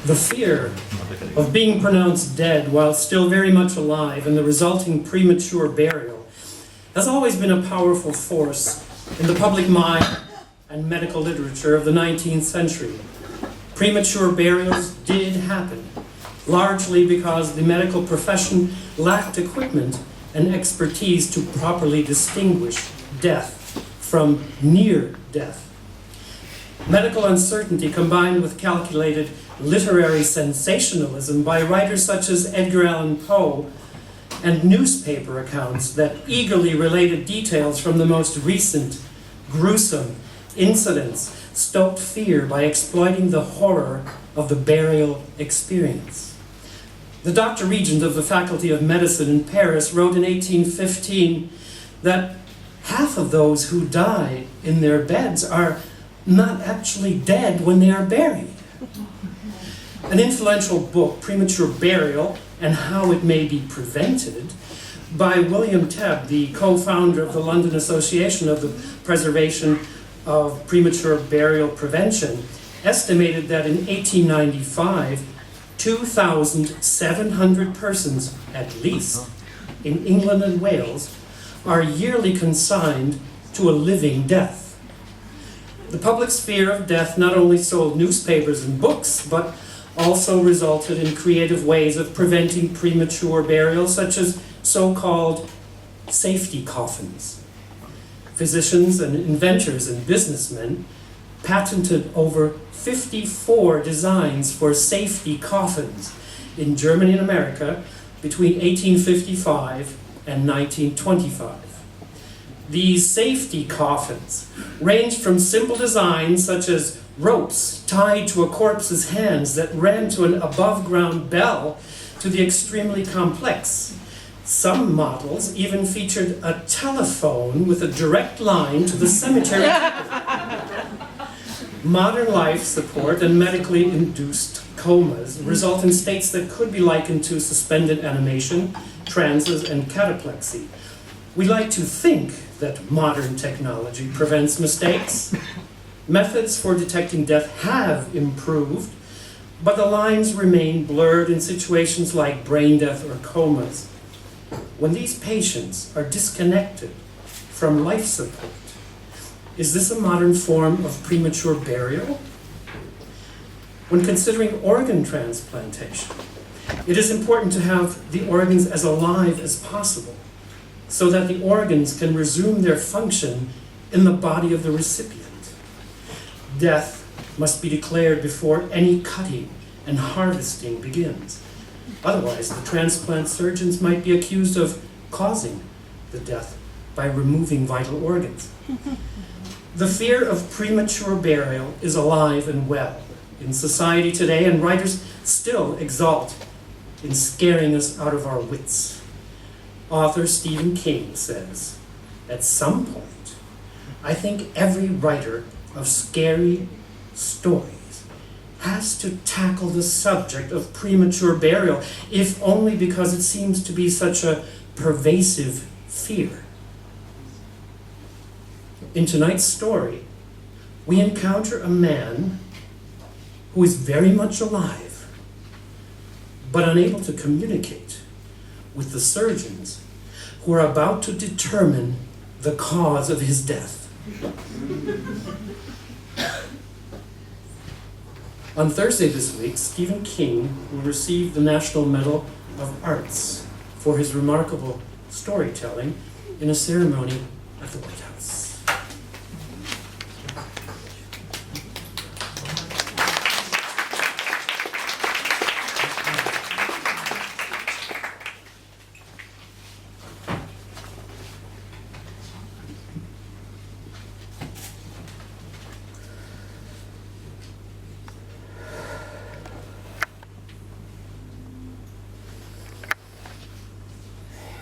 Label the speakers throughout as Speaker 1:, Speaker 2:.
Speaker 1: The fear of being pronounced dead while still very much alive and the resulting premature burial has always been a powerful force in the public mind and medical literature of the 19th century. Premature burials did happen, largely because the medical profession lacked equipment and expertise to properly distinguish death from near death. Medical uncertainty combined with calculated literary sensationalism by writers such as Edgar Allan Poe and newspaper accounts that eagerly related details from the most recent gruesome incidents stoked fear by exploiting the horror of the burial experience. The Doctor Regent of the Faculty of Medicine in Paris wrote in 1815 that half of those who die in their beds are not actually dead when they are buried. An influential book, Premature Burial and How It May Be Prevented, by William Tebb, the co-founder of the London Association of the Preservation of Premature Burial Prevention, estimated that in 1895, 2,700 persons, at least, in England and Wales, are yearly consigned to a living death. The public's fear of death not only sold newspapers and books, but also resulted in creative ways of preventing premature burial, such as so-called safety coffins. Physicians and inventors and businessmen patented over 54 designs for safety coffins in Germany and America between 1855 and 1925. These safety coffins ranged from simple designs such as ropes tied to a corpse's hands that ran to an above-ground bell to the extremely complex. Some models even featured a telephone with a direct line to the cemetery. Modern life support and medically induced comas result in states that could be likened to suspended animation, trances, and cataplexy. We like to think that modern technology prevents mistakes. Methods for detecting death have improved, but the lines remain blurred in situations like brain death or comas. When these patients are disconnected from life support, is this a modern form of premature burial? When considering organ transplantation, it is important to have the organs as alive as possible so that the organs can resume their function in the body of the recipient. Death must be declared before any cutting and harvesting begins. Otherwise, the transplant surgeons might be accused of causing the death by removing vital organs. The fear of premature burial is alive and well in society today, and writers still exult in scaring us out of our wits. Author Stephen King says, "At some point, I think every writer of scary stories has to tackle the subject of premature burial, if only because it seems to be such a pervasive fear." In tonight's story, we encounter a man who is very much alive, but unable to communicate with the surgeons who are about to determine the cause of his death. On Thursday this week, Stephen King will receive the National Medal of Arts for his remarkable storytelling in a ceremony at the White House.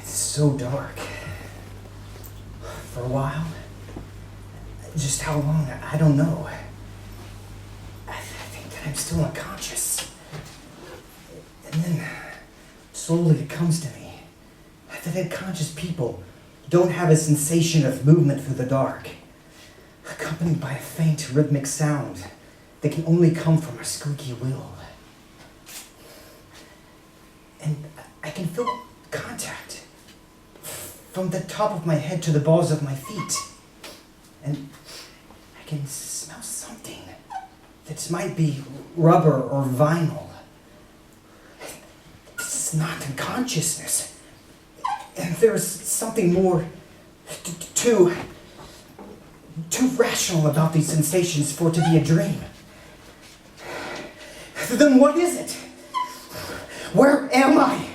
Speaker 2: So dark. For a while. Just how long, I don't know. I think that I'm still unconscious. And then, slowly it comes to me that unconscious people don't have a sensation of movement through the dark, accompanied by a faint rhythmic sound that can only come from a squeaky wheel. And I can feel contact from the top of my head to the balls of my feet. And I can smell something that might be rubber or vinyl. This is not consciousness. And there's something more too rational about these sensations for it to be a dream. Then what is it? Where am I?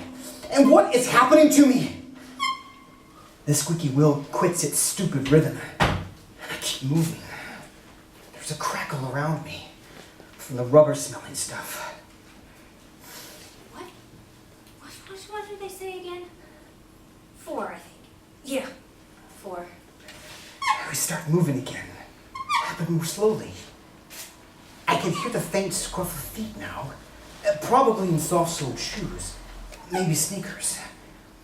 Speaker 2: And what is happening to me? The squeaky wheel quits its stupid rhythm. I keep moving. There's a crackle around me from the rubber-smelling stuff.
Speaker 3: What did they say again? 4, I think. Yeah, 4.
Speaker 2: We start moving again, but more slowly. I can hear the faint scruff of feet now, probably in soft-soled shoes, maybe sneakers.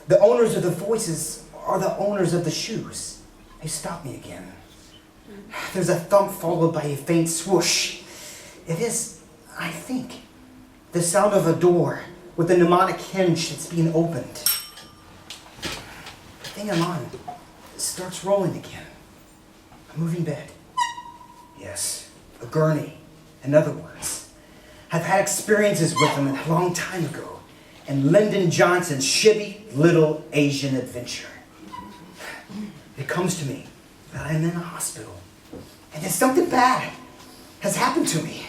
Speaker 2: The owners of the voices are the owners of the shoes. They stop me again. There's a thump followed by a faint swoosh. It is, I think, the sound of a door with a mnemonic hinge that's being opened. The thing I'm on starts rolling again. A moving bed. Yes, a gurney, in other words. I've had experiences with them a long time ago in Lyndon Johnson's shibby little Asian adventure. It comes to me that I'm in a hospital and that something bad has happened to me.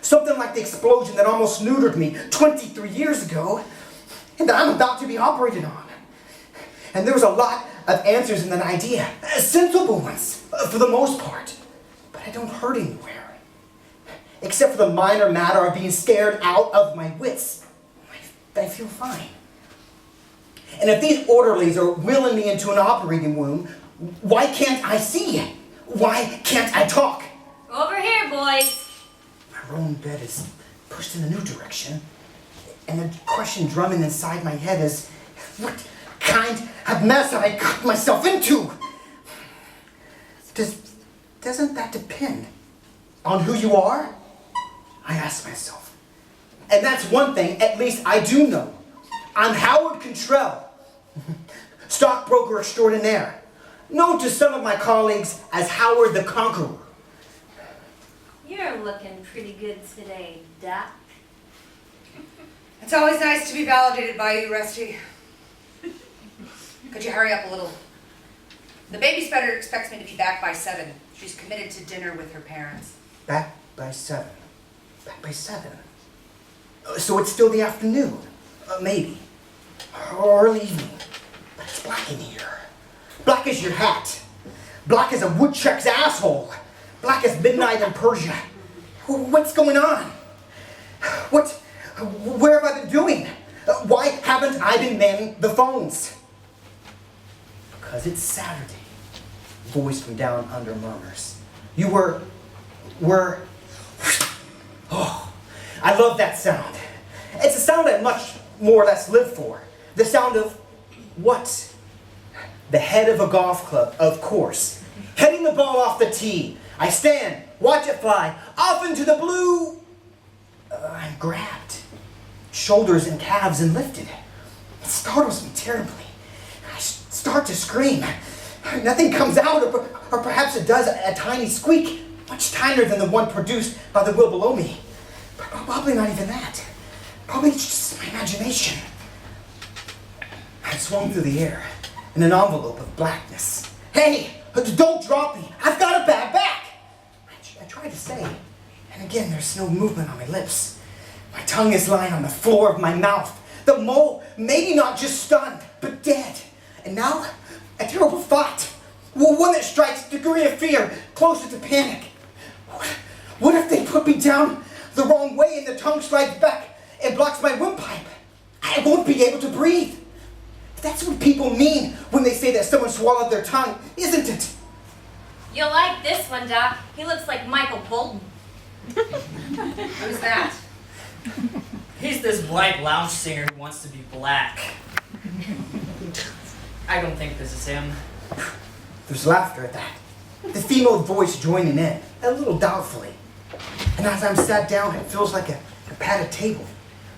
Speaker 2: Something like the explosion that almost neutered me 23 years ago and that I'm about to be operated on. And there was a lot of answers in that idea, sensible ones for the most part, but I don't hurt anywhere. Except for the minor matter of being scared out of my wits. I feel fine. And if these orderlies are wheeling me into an operating room, why can't I see? Why can't I talk?
Speaker 3: Over here, boys.
Speaker 2: My rolling bed is pushed in a new direction, and the question drumming inside my head is, what kind of mess have I got myself into? Doesn't that depend on who you are? I ask myself. And that's one thing, at least I do know. I'm Howard Contrell, stockbroker extraordinaire, known to some of my colleagues as Howard the Conqueror.
Speaker 3: You're looking pretty good today, Doc.
Speaker 4: It's always nice to be validated by you, Rusty. Could you hurry up a little? The babysitter expects me to be back by 7. She's committed to dinner with her parents.
Speaker 2: Back by 7. Back by 7. So it's still the afternoon. Maybe. Or early evening. But it's black in here. Black as your hat. Black as a woodchuck's asshole. Black as midnight in Persia. What's going on? Where have I been doing? Why haven't I been manning the phones? Because it's Saturday. Voice from down under murmurs. You were... Oh, I love that sound. It's a sound I much more or less live for. The sound of what? The head of a golf club, of course. Heading the ball off the tee. I stand, watch it fly, off into the blue. I'm grabbed. Shoulders and calves and lifted. It startles me terribly. I start to scream. Nothing comes out, or perhaps it does, a tiny squeak, much tinier than the one produced by the wheel below me. Probably not even that. Probably it's just my imagination. I swung through the air in an envelope of blackness. Hey, don't drop me. I've got a bad back. I tried to say, and again there's no movement on my lips. My tongue is lying on the floor of my mouth. The mole, maybe not just stunned, but dead. And now, a terrible thought. One that strikes a degree of fear, closer to panic. What if they put me down the wrong way and the tongue slides back and blocks my windpipe? I won't be able to breathe. That's what people mean when they say that someone swallowed their tongue, isn't it?
Speaker 3: You'll like this one, Doc. He looks like Michael Bolton.
Speaker 4: Who's that?
Speaker 5: He's this white lounge singer who wants to be black. I don't think this is him.
Speaker 2: There's laughter at that. The female voice joining in, a little doubtfully. And as I'm sat down, it feels like a padded table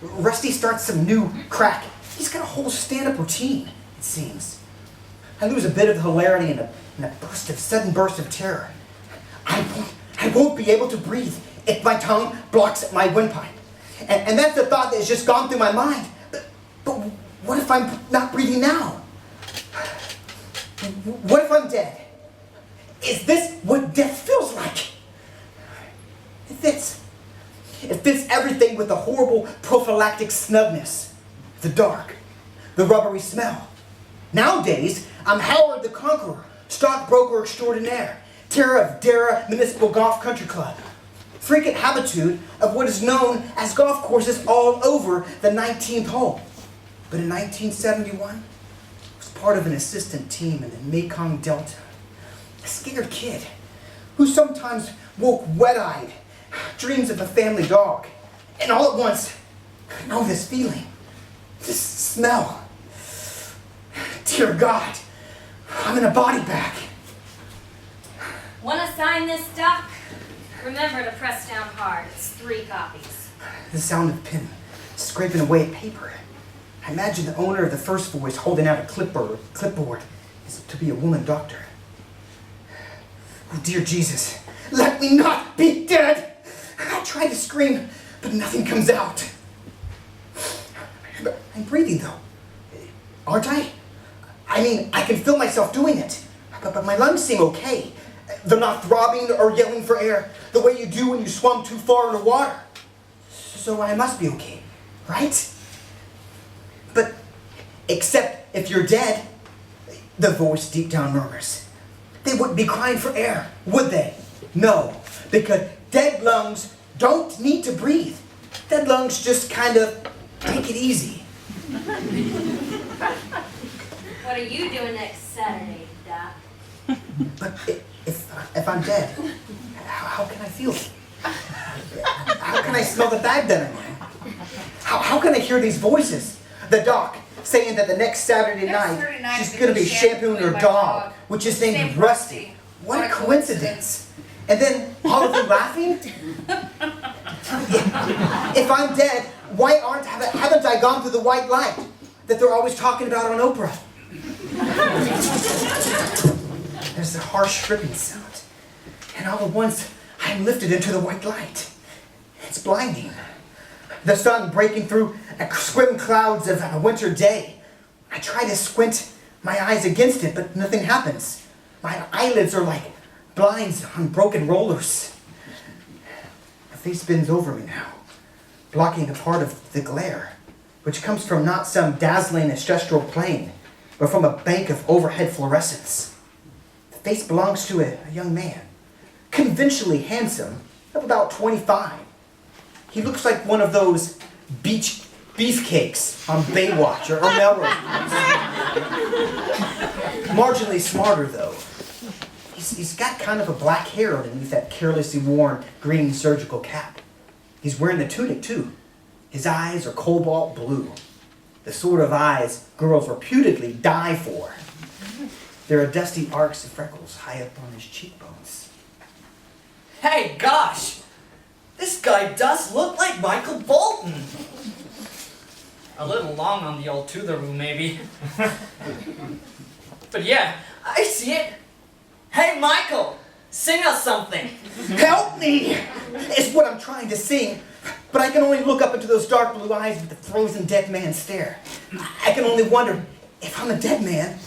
Speaker 2: Rusty starts some new crack. He's got a whole stand-up routine, it seems. I lose a bit of the hilarity in a sudden burst of terror. I won't be able to breathe if my tongue blocks at my windpipe. And that's the thought that has just gone through my mind. But what if I'm not breathing now? What if I'm dead? Is this what death feels like? It fits everything with the horrible prophylactic snugness, the dark, the rubbery smell. Nowadays, I'm Howard the Conqueror, stockbroker extraordinaire, terror of Dara Municipal Golf Country Club, frequent habitude of what is known as golf courses all over the 19th hole. But in 1971, I was part of an assistant team in the Mekong Delta. A scared kid who sometimes woke wet-eyed, dreams of a family dog. And all at once, I know this feeling, this smell. Dear God, I'm in a body bag.
Speaker 3: Wanna sign this, Doc? Remember to press down hard. It's 3 copies.
Speaker 2: The sound of pen scraping away at paper. I imagine the owner of the first voice holding out a clipboard is to be a woman doctor. Oh, dear Jesus, let me not be dead! I try to scream, but nothing comes out. I'm breathing, though. Aren't I? I mean, I can feel myself doing it. But my lungs seem okay. They're not throbbing or yelling for air the way you do when you swum too far in the water. So I must be okay, right? But except if you're dead, the voice deep down murmurs. They wouldn't be crying for air, would they? No, because dead lungs don't need to breathe. Dead lungs just kind of take it easy.
Speaker 3: What are you doing next Saturday, Doc?
Speaker 2: But if I'm dead, how can I feel it? How can I smell the bag that I'm in? How can I hear these voices? The doc saying that the next Saturday night she's going to be shampooing her dog, which is named Rusty. What a coincidence. And then all of you laughing? If I'm dead, why haven't I gone through the white light that they're always talking about on Oprah? There's a harsh dripping sound. And all at once, I'm lifted into the white light. It's blinding. The sun breaking through swim clouds of a winter day. I try to squint my eyes against it, but nothing happens. My eyelids are like blinds on broken rollers. The face bends over me now, blocking a part of the glare, which comes from not some dazzling ancestral plane, but from a bank of overhead fluorescence. The face belongs to a young man, conventionally handsome, of about 25. He looks like one of those beach beefcakes on Baywatch or Melrose. Marginally smarter, though. He's got kind of a black hair underneath that carelessly worn green surgical cap. He's wearing the tunic, too. His eyes are cobalt blue. The sort of eyes girls reputedly die for. There are dusty arcs of freckles high up on his cheekbones.
Speaker 5: Hey, gosh! This guy does look like Michael Bolton. A little long on the old tootharoo, maybe. But yeah, I see it. Hey, Michael, sing us something.
Speaker 2: Help me! Is what I'm trying to sing. But I can only look up into those dark blue eyes with the frozen dead man stare. I can only wonder, if I'm a dead man,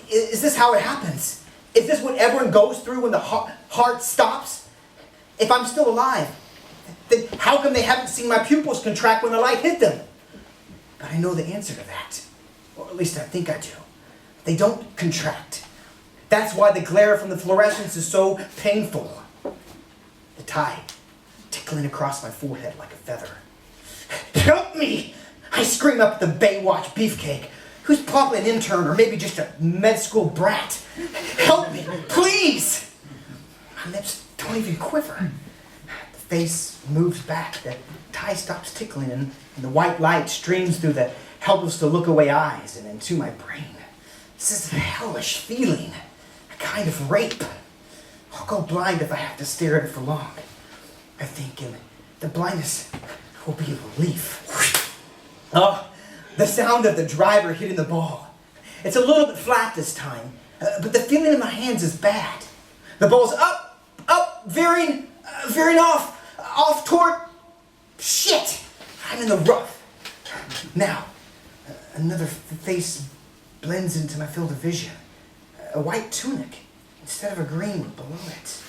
Speaker 2: is this how it happens? Is this what everyone goes through when the heart stops? If I'm still alive, then how come they haven't seen my pupils contract when the light hit them? But I know the answer to that. Or at least I think I do. They don't contract. That's why the glare from the fluorescence is so painful. The tide tickling across my forehead like a feather. Help me! I scream up at the Baywatch beefcake, who's probably an intern or maybe just a med school brat. Help me, please! My lips don't even quiver. The face moves back, the tie stops tickling, and the white light streams through the helpless-to-look-away eyes and into my brain. This is a hellish feeling, a kind of rape. I'll go blind if I have to stare at it for long. I think the blindness will be a relief. Oh, the sound of the driver hitting the ball. It's a little bit flat this time, but the feeling in my hands is bad. The ball's up, veering off toward... Shit! I'm in the rough. Now, another face blends into my field of vision. A white tunic instead of a green below it.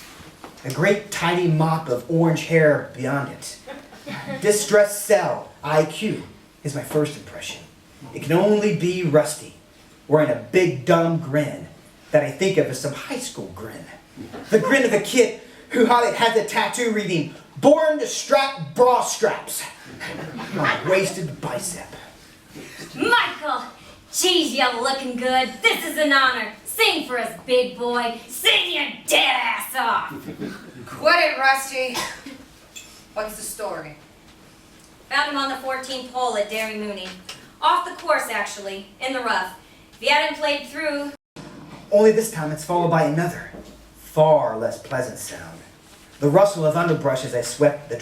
Speaker 2: A great tidy mop of orange hair beyond it. Distress cell, IQ, is my first impression. It can only be Rusty, wearing a big dumb grin that I think of as some high school grin. The grin of a kid who had the tattoo reading, "Born to strap bra straps" on a wasted bicep.
Speaker 3: Michael! Geez, you're looking good. This is an honor. Sing for us, big boy. Sing your dead ass off.
Speaker 4: Quit it, Rusty. What's the story?
Speaker 3: Found him on the 14th hole at Derry Mooney. Off the course, actually, in the rough. If he hadn't played through...
Speaker 2: Only this time it's followed by another, far less pleasant sound. The rustle of underbrush as I swept the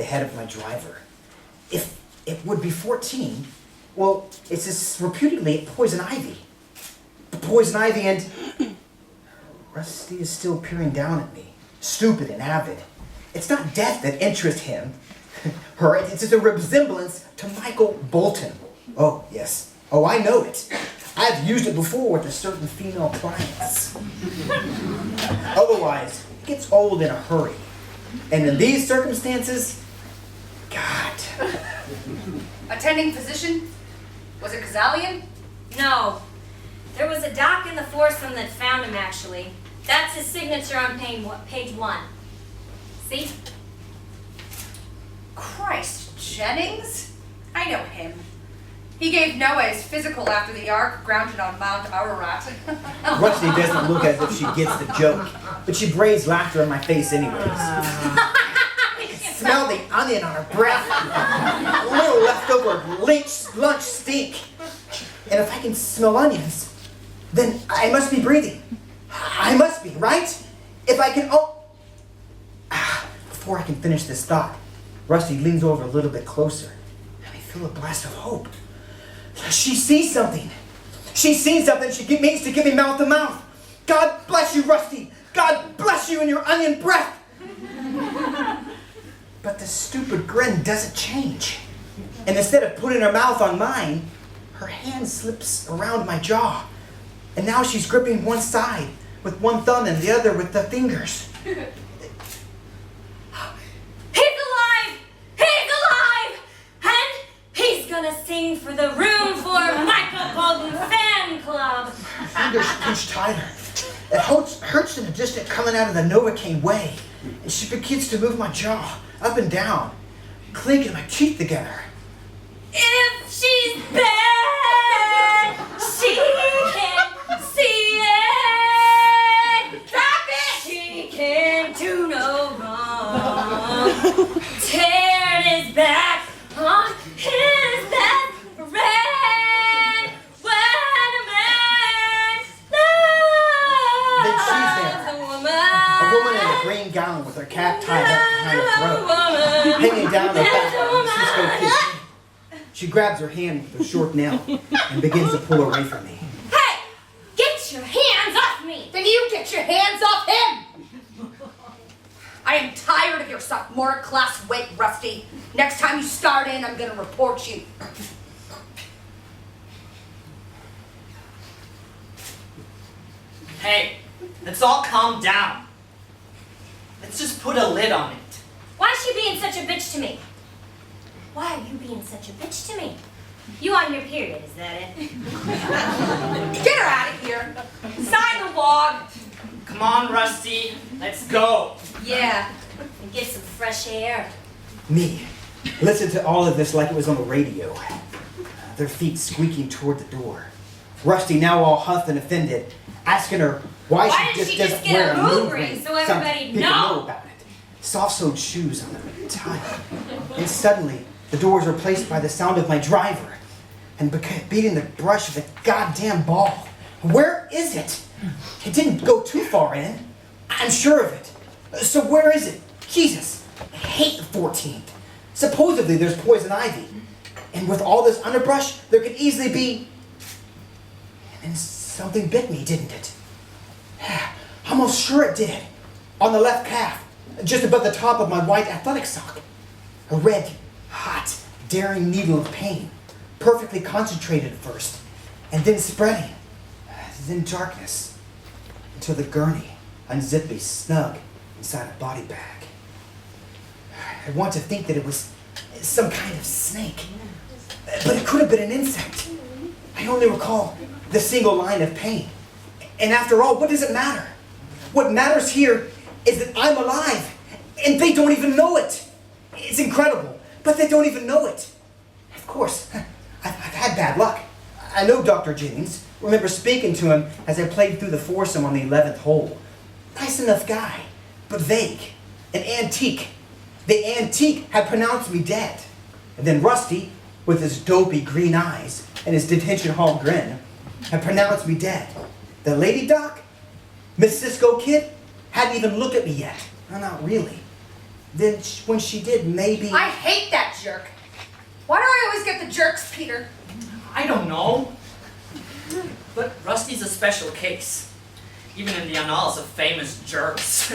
Speaker 2: head of my driver. If it would be 14, well, it's just reputedly poison ivy. Poison ivy, and Rusty is still peering down at me, stupid and avid. It's not death that interests him. It's just a resemblance to Michael Bolton. Oh, yes. Oh, I know it. I've used it before with a certain female clients. Otherwise, it gets old in a hurry. And in these circumstances, God.
Speaker 4: Attending physician? Was it Kazalian?
Speaker 3: No. There was a doc in the foursome that found him, actually. That's his signature on page 1. See?
Speaker 4: Christ, Jennings? I know him. He gave Noah his physical after the Ark grounded on Mount Ararat.
Speaker 2: Rusty doesn't look as if she gets the joke, but she braves laughter in my face anyways. Smell the onion on her breath. A little leftover lunch stink. And if I can smell onions, then I must be breathing. I must be, right? If I can... Before I can finish this thought, Rusty leans over a little bit closer, and I feel a blast of hope. She sees something. She's seen something. She means to give me mouth to mouth. God bless you, Rusty. God bless you in your onion breath. But the stupid grin doesn't change. And instead of putting her mouth on mine, her hand slips around my jaw. And now she's gripping one side with one thumb and the other with the fingers.
Speaker 3: He's alive! He's alive! And he's gonna sing for the Room for Michael Bolton Fan Club!
Speaker 2: Fingers pinch tighter. It hurts in the distant coming out of the Novocaine way. And she begins to move my jaw up and down, clinking my teeth together.
Speaker 3: If she's bad, she can see it! Drop it! She can do no wrong. Tear his back on his best friend. When a man
Speaker 2: Then she's there.
Speaker 3: loves a
Speaker 2: A
Speaker 3: woman.
Speaker 2: woman in a green gown with her cap tied up behind her throat, hanging down her back. She's so cute. She grabs her hand with her short nail and begins to pull away from me.
Speaker 3: Hey! Get your hands off me!
Speaker 4: Then you get your hands off him! I am tired of your sophomore class wait, Rusty. Next time you start in, I'm gonna report you.
Speaker 5: Hey, let's all calm down. Let's just put a lid on it.
Speaker 3: Why is she being such a bitch to me? Why are you being such a bitch to me? You on your period, is that it?
Speaker 4: Get her out of here. Sign the log.
Speaker 5: Come on, Rusty, let's go.
Speaker 3: Yeah, and get some fresh air.
Speaker 2: Me, listen to all of this like it was on the radio. Their feet squeaking toward the door. Rusty, now all huffed and offended, asking her why
Speaker 3: Why
Speaker 2: she
Speaker 3: didn't
Speaker 2: just
Speaker 3: she just
Speaker 2: doesn't
Speaker 3: get
Speaker 2: wear
Speaker 3: a
Speaker 2: a
Speaker 3: mood
Speaker 2: mood
Speaker 3: ring
Speaker 2: ring.
Speaker 3: so everybody
Speaker 2: People
Speaker 3: know?
Speaker 2: about it. Soft-soled shoes on them, tight. And suddenly, the door is replaced by the sound of my driver and beating the brush of the goddamn ball. Where is it? It didn't go too far in. I'm sure of it. So where is it? Jesus, I hate the 14th. Supposedly there's poison ivy. And with all this underbrush, there could easily be... And something bit me, didn't it? I'm almost sure it did. On the left calf, just above the top of my white athletic sock. A red, hot, daring needle of pain. Perfectly concentrated at first, and then spreading. Then darkness. Until the gurney unzipped me snug inside a body bag. I want to think that it was some kind of snake, but it could have been an insect. I only recall the single line of pain. And after all, what does it matter? What matters here is that I'm alive, and they don't even know it. It's incredible, but they don't even know it. Of course, I've had bad luck. I know Dr. Jennings. Remember speaking to him as I played through the foursome on the 11th hole. Nice enough guy, but vague, an antique. The antique had pronounced me dead. And then Rusty, with his dopey green eyes and his detention hall grin, had pronounced me dead. The lady doc, Miss Cisco Kid, hadn't even looked at me yet. Well, not really. Then when she did, maybe...
Speaker 4: I hate that jerk. Why do I always get the jerks, Peter?
Speaker 5: I don't know. But Rusty's a special case. Even in the annals of famous jerks.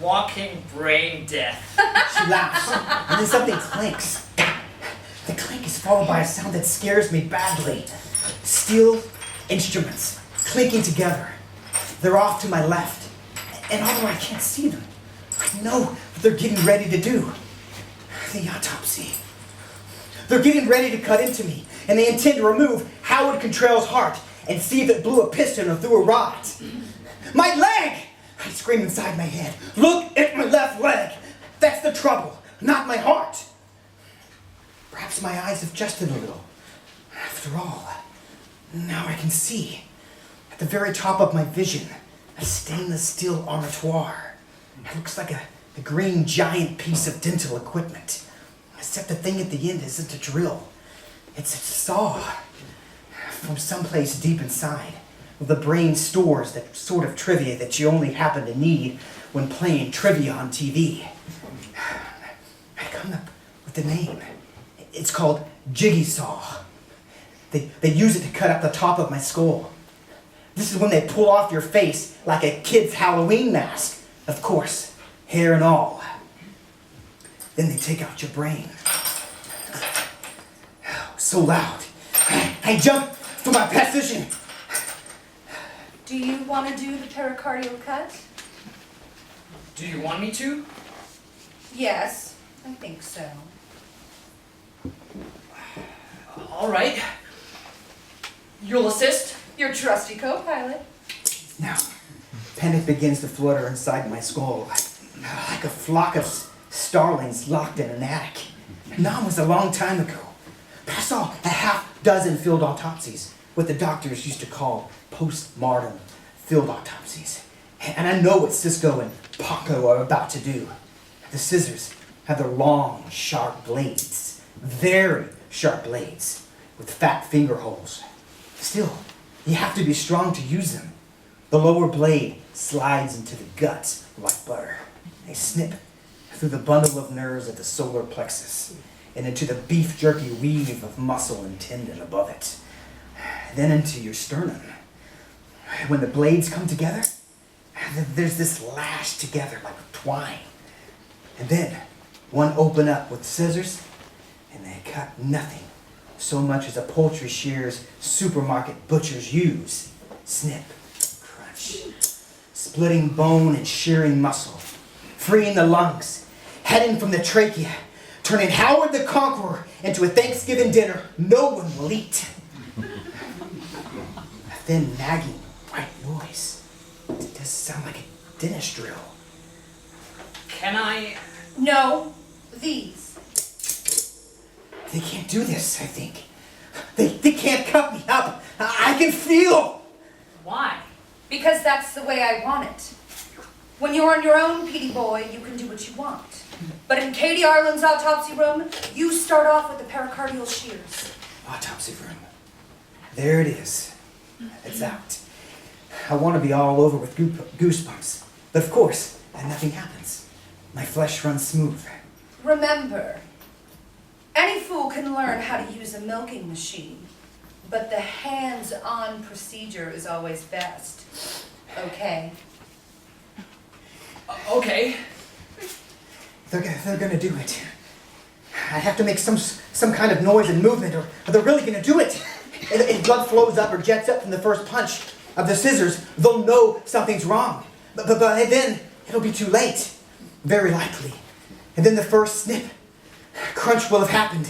Speaker 5: Walking brain death.
Speaker 2: She laughs, and then something clinks. The clink is followed by a sound that scares me badly. Steel instruments clinking together. They're off to my left, and although I can't see them, I know what they're getting ready to do. The autopsy. They're getting ready to cut into me, and they intend to remove Howard Contrail's heart and see if it blew a piston or threw a rod. My leg! I scream inside my head. Look at my left leg. That's the trouble, not my heart. Perhaps my eyes have adjusted a little. After all, now I can see. At the very top of my vision, a stainless steel armatoire. It looks like a green giant piece of dental equipment. Except the thing at the end isn't a drill. It's a saw. From someplace deep inside. The brain stores that sort of trivia that you only happen to need when playing trivia on TV. I come up with the name. It's called Jiggy Saw. They use it to cut up the top of my skull. This is when they pull off your face like a kid's Halloween mask. Of course, hair and all. Then they take out your brain. So loud. I jump from my position.
Speaker 4: Do you want to do the pericardial cut?
Speaker 5: Do you want me to?
Speaker 4: Yes, I think so.
Speaker 5: All right. You'll assist?
Speaker 4: Your trusty co-pilot.
Speaker 2: Now, panic begins to flutter inside my skull, like a flock of starlings locked in an attic. Nam was a long time ago. But I saw a half dozen field autopsies, what the doctors used to call post-mortem field autopsies. And I know what Cisco and Paco are about to do. The scissors have their long, sharp blades, very sharp blades, with fat finger holes. Still, you have to be strong to use them. The lower blade slides into the guts like butter. They snip through the bundle of nerves at the solar plexus and into the beef jerky weave of muscle and tendon above it. Then into your sternum. When the blades come together, there's this lash together like twine. And then one open up with scissors and they cut nothing so much as a poultry shear's supermarket butchers use. Snip, crunch, splitting bone and shearing muscle, freeing the lungs, heading from the trachea, turning Howard the Conqueror into a Thanksgiving dinner no one will eat. A thin, nagging, white noise. It does sound like a dentist drill.
Speaker 5: Can I?
Speaker 4: No, these.
Speaker 2: They can't do this, I think. They can't cut me up. I can feel.
Speaker 5: Why?
Speaker 4: Because that's the way I want it. When you're on your own, Petey boy, you can do what you want. But in Katie Arlen's autopsy room, you start off with the pericardial shears.
Speaker 2: Autopsy room. There it is. It's out. I want to be all over with goosebumps. But of course, nothing happens. My flesh runs smooth.
Speaker 4: Remember, Any fool can learn how to use a milking machine, but the hands-on procedure is always best. Okay?
Speaker 5: Okay.
Speaker 2: They're gonna do it. I have to make some kind of noise and movement, or they're really gonna do it. If blood flows up or jets up from the first punch of the scissors, they'll know something's wrong. But then it'll be too late, very likely. And then the first snip, crunch will have happened,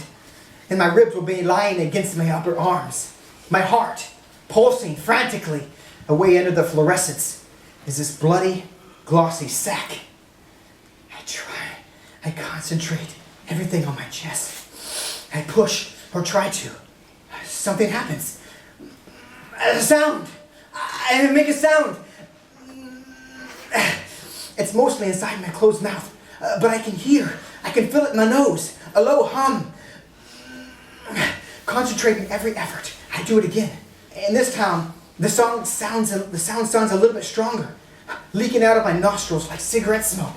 Speaker 2: and my ribs will be lying against my upper arms. My heart, pulsing frantically away under the fluorescence, is this bloody, glossy sack. I concentrate everything on my chest. I push or try to. Something happens. A sound. I make a sound. It's mostly inside my closed mouth, but I can hear. I can feel it in my nose. A low hum. Concentrating every effort, I do it again. And this time, the sound sounds a little bit stronger, leaking out of my nostrils like cigarette smoke.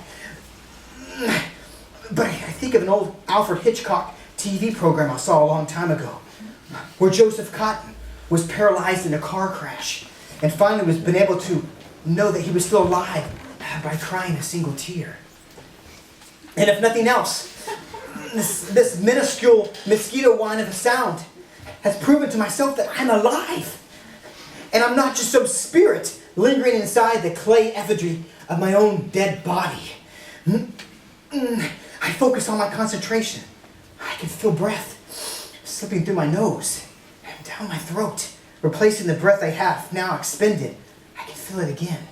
Speaker 2: But I think of an old Alfred Hitchcock TV program I saw a long time ago, where Joseph Cotton was paralyzed in a car crash and finally was been able to know that he was still alive by crying a single tear. And if nothing else, this minuscule mosquito whine of a sound has proven to myself that I'm alive. And I'm not just some spirit lingering inside the clay effigy of my own dead body. I focus on my concentration. I can feel breath slipping through my nose and down my throat, replacing the breath I have now expended. I can feel it again.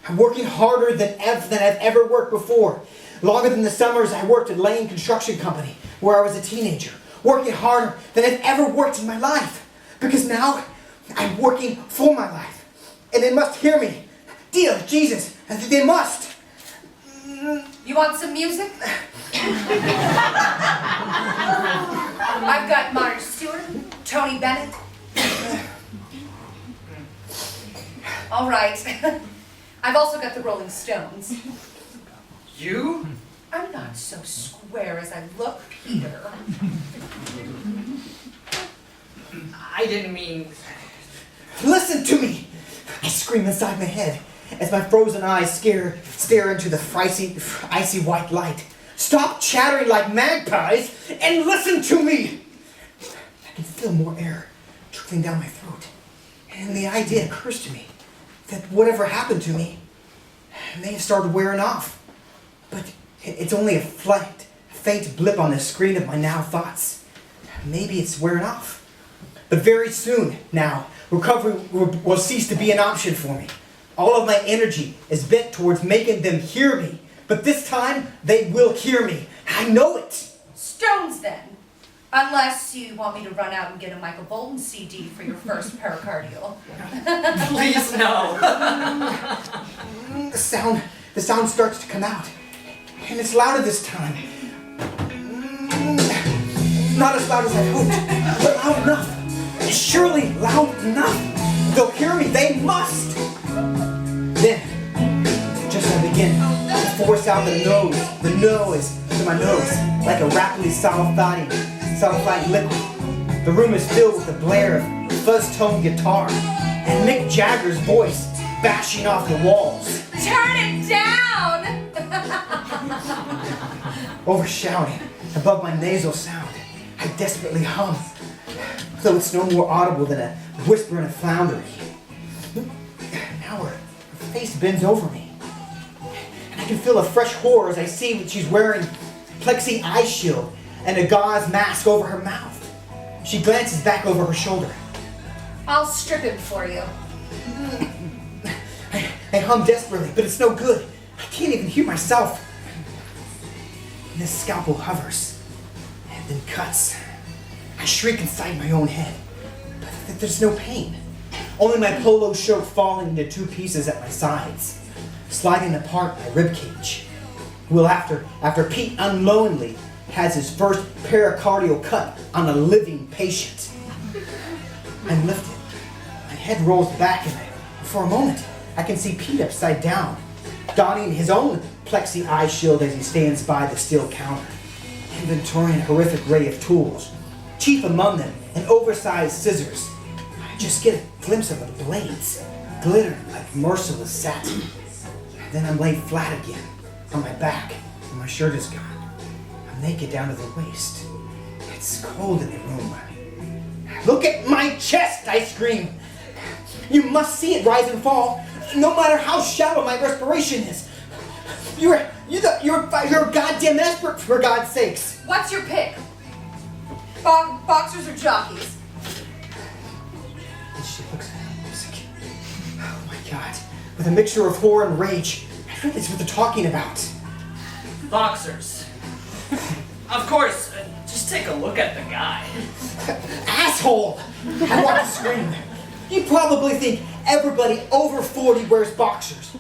Speaker 2: I'm working harder than I've ever worked before. Longer than the summers I worked at Lane Construction Company, where I was a teenager. Working harder than I've ever worked in my life. Because now I'm working for my life. And they must hear me. Dear Jesus, they must.
Speaker 4: You want some music? I've got Marge Stewart, Tony Bennett. All right. I've also got the Rolling Stones.
Speaker 5: You?
Speaker 4: I'm not so square as I look, Peter.
Speaker 5: I didn't mean...
Speaker 2: Listen to me! I scream inside my head as my frozen eyes stare into the icy white light. Stop chattering like magpies and listen to me! I can feel more air trickling down my throat. And the idea occurs to me that whatever happened to me may have started wearing off. But it's only a faint blip on the screen of my now thoughts. Maybe it's wearing off. But very soon now, recovery will cease to be an option for me. All of my energy is bent towards making them hear me. But this time, they will hear me. I know it.
Speaker 4: Stones, then. Unless you want me to run out and get a Michael Bolton CD for your first pericardial.
Speaker 5: Please, no.
Speaker 2: The sound starts to come out. And it's louder this time. Not as loud as I hoped, but loud enough. Surely loud enough. They'll hear me. They must. Then, just as I begin to force out the noise to my nose, like a rapidly solidifying liquid. The room is filled with the blare of fuzz-tone guitar and Mick Jagger's voice bashing off the walls.
Speaker 4: Turn it down!
Speaker 2: Overshouting above my nasal sound, I desperately hum, though it's no more audible than a whisper and a floundering. Now her face bends over me, and I can feel a fresh horror as I see that she's wearing a plexi eye shield and a gauze mask over her mouth. She glances back over her shoulder.
Speaker 4: I'll strip him for you.
Speaker 2: I hum desperately, but it's no good. I can't even hear myself. And the scalpel hovers, and then cuts. I shriek inside my own head, but there's no pain. Only my polo shirt falling into two pieces at my sides, sliding apart my ribcage. Well, after Pete unknowingly has his first pericardial cut on a living patient. I'm lifted. My head rolls back, and for a moment, I can see Pete upside down, donning his own plexi eye shield as he stands by the steel counter. inventory and horrific array of tools. Chief among them, an oversized scissors. I just get a glimpse of the blades, glittering like merciless satin. Then I'm laid flat again, on my back, and my shirt is gone. I'm naked down to the waist. It's cold in the room. Look at my chest, I scream. You must see it rise and fall, no matter how shallow my respiration is. You're a goddamn expert, for God's sakes.
Speaker 4: What's your pick? Boxers or jockeys?
Speaker 2: And she looks at the music. Oh my God. With a mixture of horror and rage. I think it's what they're talking about.
Speaker 5: Boxers. Of course, just take a look at the guy.
Speaker 2: Asshole! I want to scream. You probably think everybody over 40 wears boxers.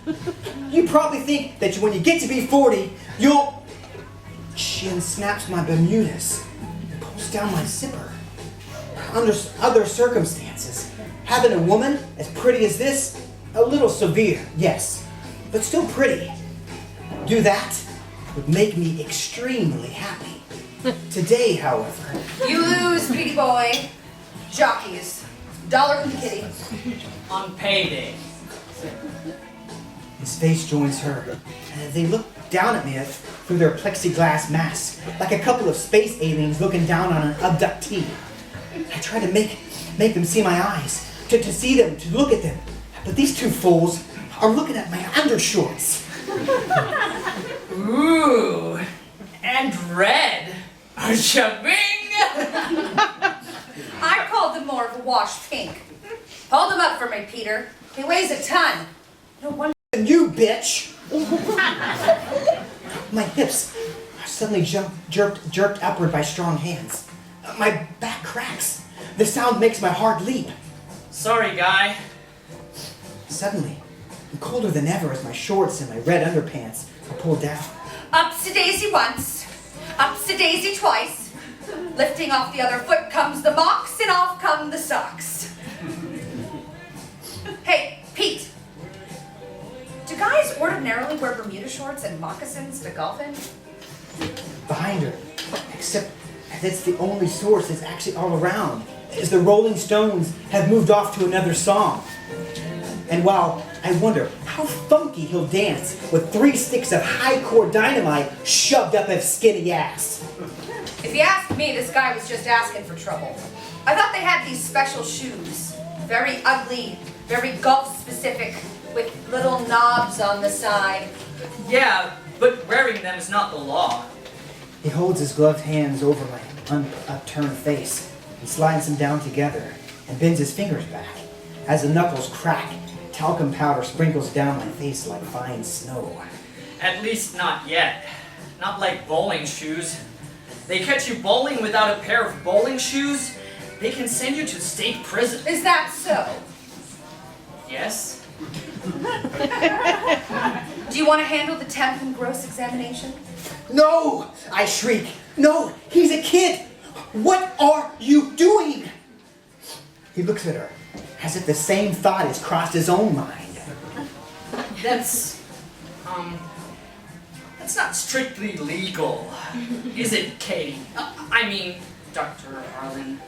Speaker 2: You probably think that when you get to be 40, you'll... She unsnaps my Bermudas and pulls down my zipper. Under other circumstances, having a woman as pretty as this, a little severe, yes, but still pretty. Do that would make me extremely happy. Today, however...
Speaker 4: You lose, Petey boy. Jockeys. $1 from the kitty.
Speaker 5: On payday.
Speaker 2: His face joins her, and they look down at me through their plexiglass masks, like a couple of space aliens looking down on an abductee. I try to make them see my eyes, to see them, to look at them, but these two fools are looking at my undershorts.
Speaker 5: Ooh, and red. Shabing!
Speaker 4: I called them more of a washed pink. Hold him up for me, Peter. He weighs a ton. No wonder.
Speaker 2: And you, bitch! My hips are suddenly jerked upward by strong hands. My back cracks. The sound makes my heart leap.
Speaker 5: Sorry, guy.
Speaker 2: Suddenly, I'm colder than ever as my shorts and my red underpants are pulled down.
Speaker 4: Upsy-daisy once. Upsy-daisy twice. Lifting off the other foot comes the mocks, and off come the socks. Hey, Pete. Do guys ordinarily wear Bermuda shorts and moccasins to golf in?
Speaker 2: Behind her, except that's the only source that's actually all around, as the Rolling Stones have moved off to another song. And while I wonder how funky he'll dance with 3 sticks of high-core dynamite shoved up his skinny ass.
Speaker 4: If you ask me, this guy was just asking for trouble. I thought they had these special shoes. Very ugly, very golf-specific, with little knobs on the side.
Speaker 5: Yeah, but wearing them is not the law.
Speaker 2: He holds his gloved hands over my upturned face and slides them down together and bends his fingers back. As the knuckles crack, talcum powder sprinkles down my face like fine snow.
Speaker 5: At least not yet. Not like bowling shoes. They catch you bowling without a pair of bowling shoes, they can send you to state prison.
Speaker 4: Is that so?
Speaker 5: Yes?
Speaker 4: Do you want to handle the temp and gross examination?
Speaker 2: No! I shriek. No! He's a kid! What are you doing? He looks at her, as if the same thought has crossed his own mind.
Speaker 5: That's not strictly legal, is it, Katie? I mean, Dr. Arlen.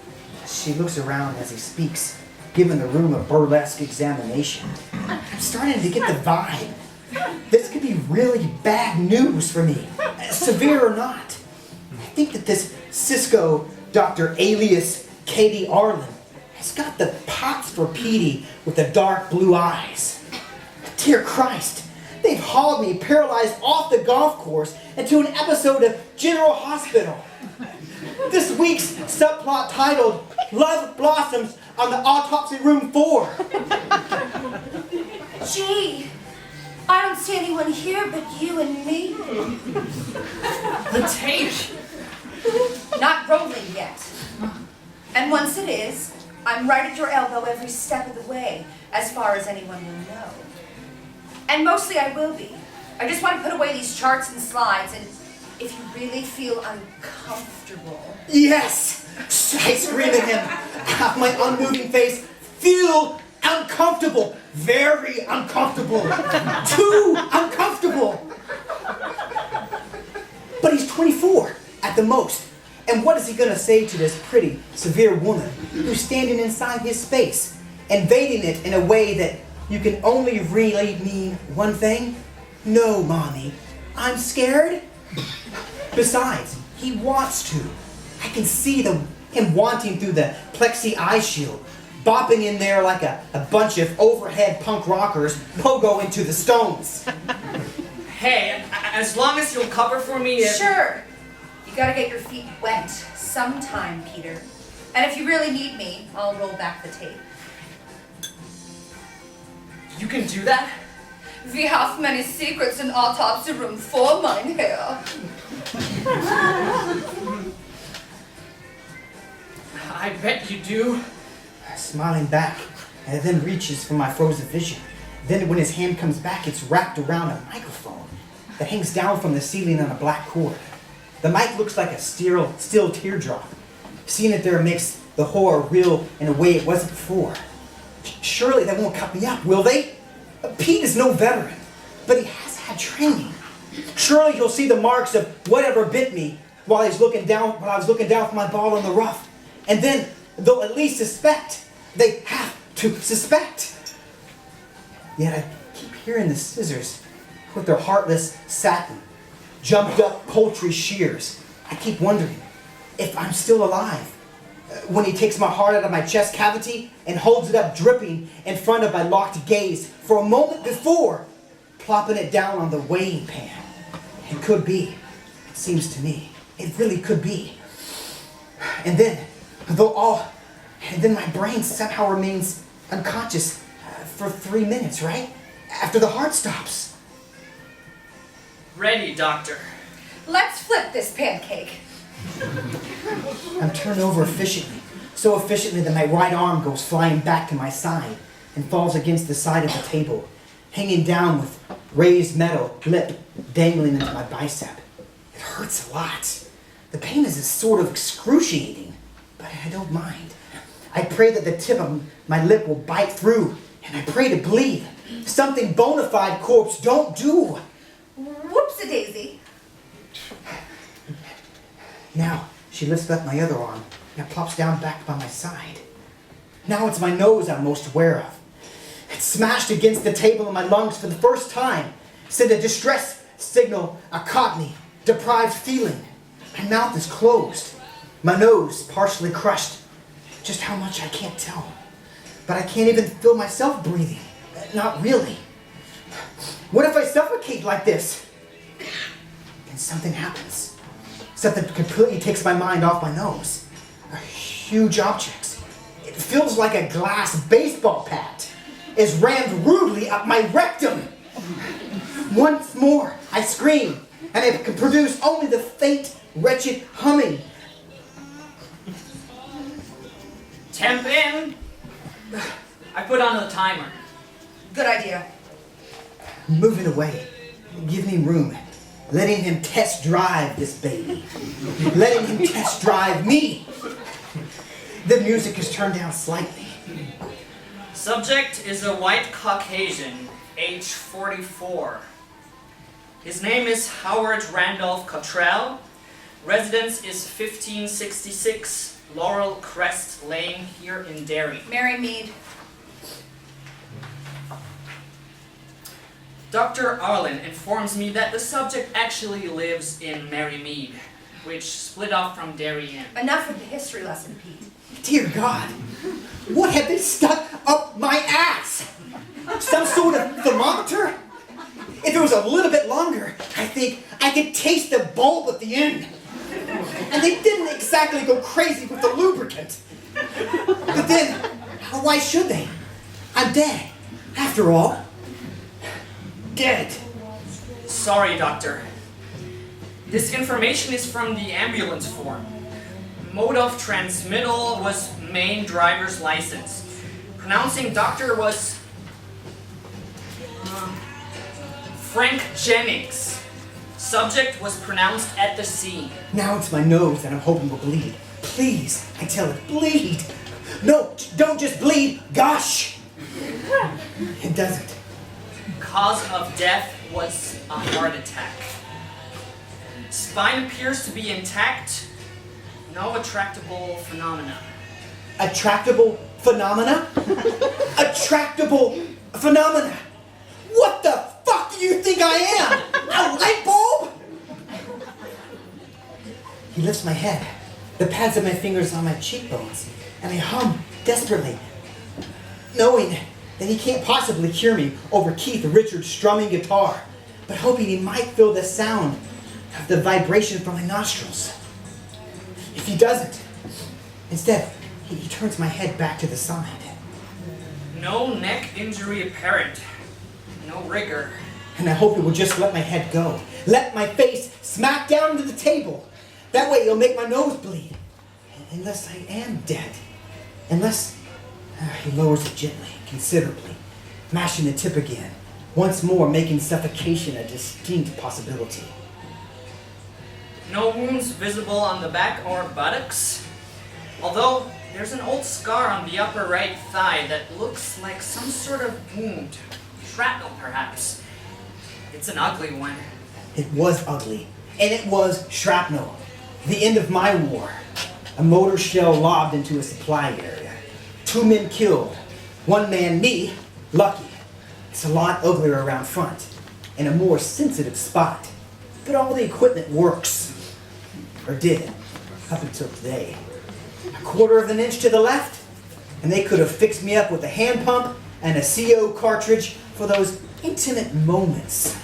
Speaker 2: She looks around as he speaks, giving the room a burlesque examination. I'm starting to get the vibe. This could be really bad news for me, severe or not. I think that this Cisco Dr. alias Katie Arlen has got the pots for Petey with the dark blue eyes. Dear Christ, they've hauled me paralyzed off the golf course into an episode of General Hospital. This week's subplot titled Love Blossoms on the Autopsy Room 4.
Speaker 4: Gee, I don't see anyone here but you and me.
Speaker 5: The tape!
Speaker 4: Not rolling yet. And once it is, I'm right at your elbow every step of the way, as far as anyone will know. And mostly I will be. I just want to put away these charts and slides, and if you really feel uncomfortable...
Speaker 2: Yes! I scream at him. My unmoving face. Feel uncomfortable. Very uncomfortable. Too uncomfortable. But he's 24. at the most. And what is he gonna say to this pretty, severe woman who's standing inside his space, invading it in a way that you can only really mean one thing? No, Mommy, I'm scared. Besides, he wants to. I can see him wanting through the plexi eye shield, bopping in there like a bunch of overhead punk rockers pogo into the Stones.
Speaker 5: Hey, as long as you'll cover for me if...
Speaker 4: Sure. You gotta get your feet wet sometime, Peter. And if you really need me, I'll roll back the tape.
Speaker 5: You can do that?
Speaker 4: We have many secrets in autopsy room 4, mein Herr.
Speaker 5: I bet you do.
Speaker 2: Smiling back, and then reaches for my frozen vision. Then when his hand comes back, it's wrapped around a microphone that hangs down from the ceiling on a black cord. The mic looks like a still teardrop. Seeing it there makes the horror real in a way it wasn't before. Surely they won't cut me up, will they? Pete is no veteran, but he has had training. Surely he'll see the marks of whatever bit me while I was looking down for my ball in the rough. And then they'll at least suspect. They have to suspect. Yet I keep hearing the scissors with their heartless satin, jumped up poultry shears. I keep wondering if I'm still alive. When he takes my heart out of my chest cavity and holds it up dripping in front of my locked gaze for a moment before plopping it down on the weighing pan. It could be. It seems to me. It really could be. And then my brain somehow remains unconscious for 3 minutes, right? After the heart stops.
Speaker 5: Ready, Doctor.
Speaker 4: Let's flip this pancake.
Speaker 2: I'm turned over efficiently, so efficiently that my right arm goes flying back to my side and falls against the side of the table, hanging down with raised metal lip dangling into my bicep. It hurts a lot. The pain is sort of excruciating, but I don't mind. I pray that the tip of my lip will bite through, and I pray to bleed. Something bona fide corpse don't do.
Speaker 4: Whoopsie-daisy.
Speaker 2: Now, she lifts up my other arm and it plops down back by my side. Now it's my nose I'm most aware of. It smashed against the table in my lungs for the first time, sent a distress signal, a cockney, deprived feeling. My mouth is closed, my nose partially crushed. Just how much I can't tell. But I can't even feel myself breathing. Not really. What if I suffocate like this? And something happens. Something completely takes my mind off my nose. A huge object. It feels like a glass baseball bat is rammed rudely up my rectum. Once more, I scream, and I can produce only the faint, wretched humming.
Speaker 5: Temp in. I put on the timer.
Speaker 4: Good idea.
Speaker 2: Moving away, giving room, letting him test drive this baby, letting him test drive me. The music is turned down slightly.
Speaker 5: Subject is a white Caucasian, age 44. His name is Howard Randolph Cottrell. Residence is 1566 Laurel Crest Lane here in Derry.
Speaker 4: Mary Mead.
Speaker 5: Dr. Arlen informs me that the subject actually lives in Marymead, which split off from Derry Inn.
Speaker 4: Enough with the history lesson, Pete.
Speaker 2: Dear God, what have they stuck up my ass? Some sort of thermometer? If it was a little bit longer, I think I could taste the bulb at the end. And they didn't exactly go crazy with the lubricant. But then, why should they? I'm dead, after all. Dead.
Speaker 5: Sorry, Doctor. This information is from the ambulance form. Mode of transmittal was main driver's license. Pronouncing doctor was Frank Jennings. Subject was pronounced at the scene.
Speaker 2: Now it's my nose that I'm hoping will bleed. Please, I tell it, bleed. No, don't just bleed, gush. It doesn't.
Speaker 5: Cause of death was a heart attack. Spine appears to be intact. No attractable phenomena.
Speaker 2: Attractable phenomena? Attractable phenomena? What the fuck do you think I am? A light bulb? He lifts my head, the pads of my fingers on my cheekbones, and I hum desperately, knowing that he can't possibly cure me over Keith Richards' strumming guitar, but hoping he might feel the sound of the vibration from my nostrils. If he doesn't, instead, he turns my head back to the side.
Speaker 5: No neck injury apparent. No rigor.
Speaker 2: And I hope he will just let my head go. Let my face smack down into the table. That way it'll make my nose bleed. Unless I am dead. Unless he lowers it gently, considerably, mashing the tip again, once more making suffocation a distinct possibility.
Speaker 5: No wounds visible on the back or buttocks. Although there's an old scar on the upper right thigh that looks like some sort of wound. Shrapnel, perhaps. It's an ugly one.
Speaker 2: It was ugly. And it was shrapnel. The end of my war. A motor shell lobbed into a supply area. 2 men killed. 1 man, me, lucky. It's a lot uglier around front. In a more sensitive spot. But all the equipment works. Or did. Up until today. A quarter of an inch to the left, and they could have fixed me up with a hand pump and a CO cartridge for those intimate moments.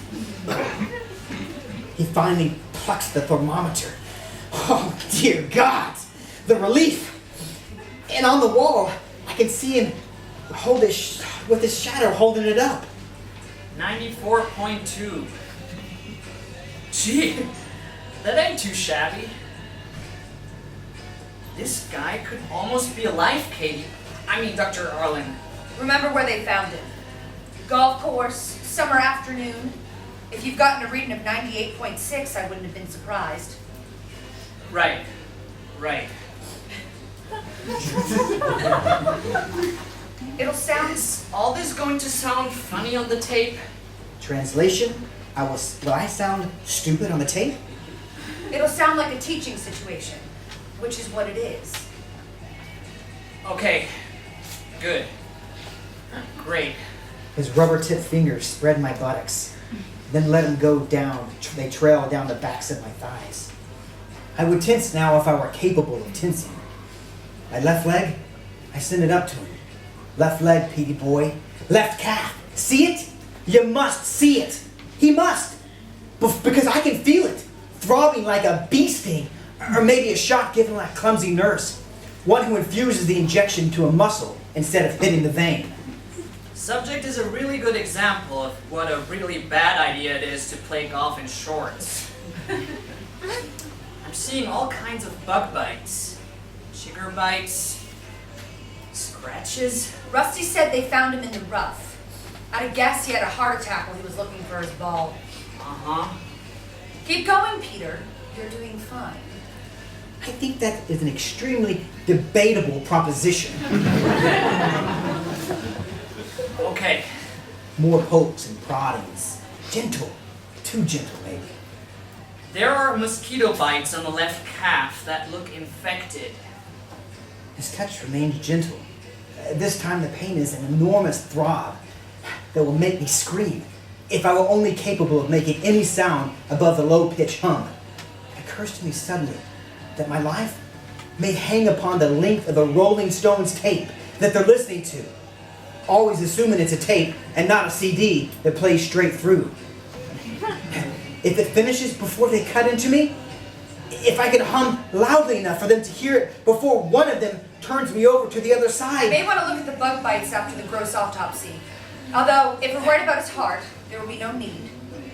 Speaker 2: He finally plucks the thermometer. Oh, dear God! The relief! And on the wall, I can see him hold with his shadow holding it up.
Speaker 5: 94.2. Gee, that ain't too shabby. This guy could almost be alive, Katie. I mean, Dr. Arlen.
Speaker 4: Remember where they found him. Golf course, summer afternoon. If you've gotten a reading of 98.6, I wouldn't have been surprised.
Speaker 5: Right.
Speaker 4: It'll sound...
Speaker 5: Is all this going to sound funny on the tape?
Speaker 2: Translation, will I sound stupid on the tape?
Speaker 4: It'll sound like a teaching situation, which is what it is.
Speaker 5: Okay. Good. Great.
Speaker 2: His rubber-tipped fingers spread my buttocks, then let them go down. They trail down the backs of my thighs. I would tense now if I were capable of tensing. My left leg, I send it up to him. Left leg, Petey boy. Left calf. See it? You must see it. He must. Because I can feel it. Throbbing like a bee sting. Or maybe a shot given like a clumsy nurse. One who infuses the injection to a muscle instead of hitting the vein.
Speaker 5: Subject is a really good example of what a really bad idea it is to play golf in shorts. I'm seeing all kinds of bug bites. Chigger bites. Scratches.
Speaker 4: Rusty said they found him in the rough. I'd guess he had a heart attack while he was looking for his ball.
Speaker 5: Uh-huh.
Speaker 4: Keep going, Peter. You're doing fine.
Speaker 2: I think that is an extremely debatable proposition.
Speaker 5: Okay.
Speaker 2: More pokes and proddings. Gentle. Too gentle, maybe.
Speaker 5: There are mosquito bites on the left calf that look infected.
Speaker 2: His touch remains gentle. This time the pain is an enormous throb that will make me scream if I were only capable of making any sound above the low-pitched hum. It occurs to me suddenly that my life may hang upon the length of a Rolling Stones tape that they're listening to, always assuming it's a tape and not a CD that plays straight through. If it finishes before they cut into me, if I can hum loudly enough for them to hear it before one of them turns me over to the other
Speaker 4: You
Speaker 2: side.
Speaker 4: may want to look at the bug bites after the gross autopsy. Although, if we're worried about his heart, there will be no need.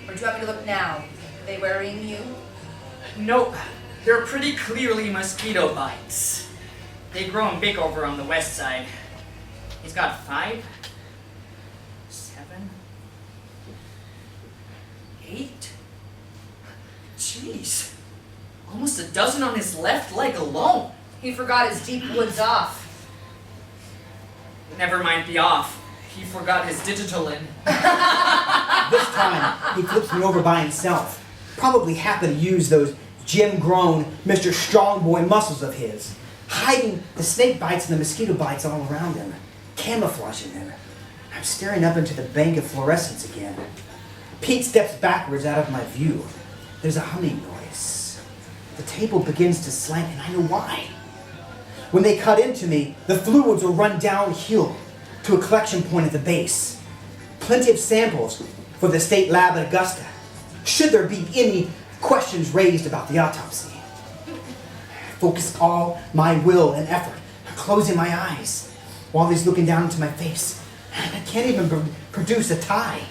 Speaker 4: Or do you want me to look now? Are they worrying you?
Speaker 5: Nope. They're pretty clearly mosquito bites. They grow big over on the west side. He's got 5, 7, 8. Jeez. Almost a dozen on his left leg alone.
Speaker 4: He forgot his deep woods off.
Speaker 5: Never mind the off. He forgot his digital in.
Speaker 2: This time, he flips me over by himself. Probably happen to use those gym-grown Mr. Strongboy muscles of his, hiding the snake bites and the mosquito bites all around him, camouflaging them. I'm staring up into the bank of fluorescence again. Pete steps backwards out of my view. There's a humming noise. The table begins to slant, and I know why. When they cut into me, the fluids will run downhill to a collection point at the base. Plenty of samples for the state lab at Augusta, should there be any questions raised about the autopsy. Focus all my will and effort on closing my eyes while he's looking down into my face. I can't even produce a tie.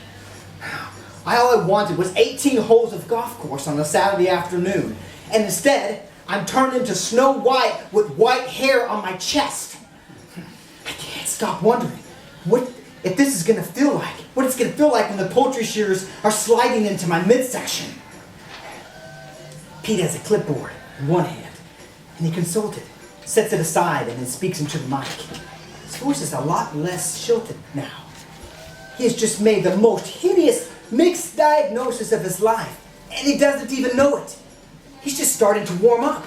Speaker 2: All I wanted was 18 holes of golf course on a Saturday afternoon, and instead, I'm turned into Snow White with white hair on my chest. I can't stop wondering what if this is going to feel like. What it's going to feel like when the poultry shears are sliding into my midsection. Pete has a clipboard in one hand, and he consulted, sets it aside, and then speaks into the mic. His voice is a lot less shilted now. He has just made the most hideous mixed diagnosis of his life, and he doesn't even know it. He's just starting to warm up.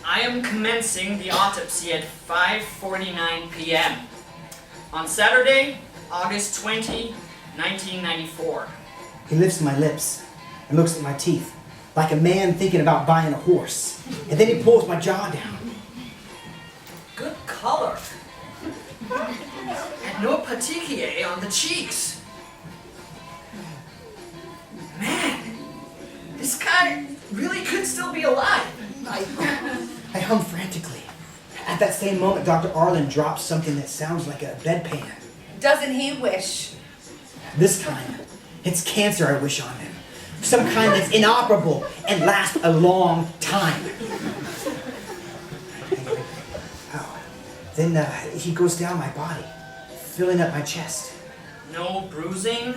Speaker 5: I am commencing the autopsy at 5:49 p.m. on Saturday, August 20, 1994.
Speaker 2: He lifts my lips and looks at my teeth, like a man thinking about buying a horse. And then he pulls my jaw down.
Speaker 5: Good color. And no petechiae on the cheeks. Man, this guy really could still be alive.
Speaker 2: I hum frantically. At that same moment, Dr. Arlen drops something that sounds like a bedpan.
Speaker 4: Doesn't he wish?
Speaker 2: This time, it's cancer I wish on him. Some kind that's inoperable and lasts a long time. Oh. Then he goes down my body, filling up my chest.
Speaker 5: No bruising,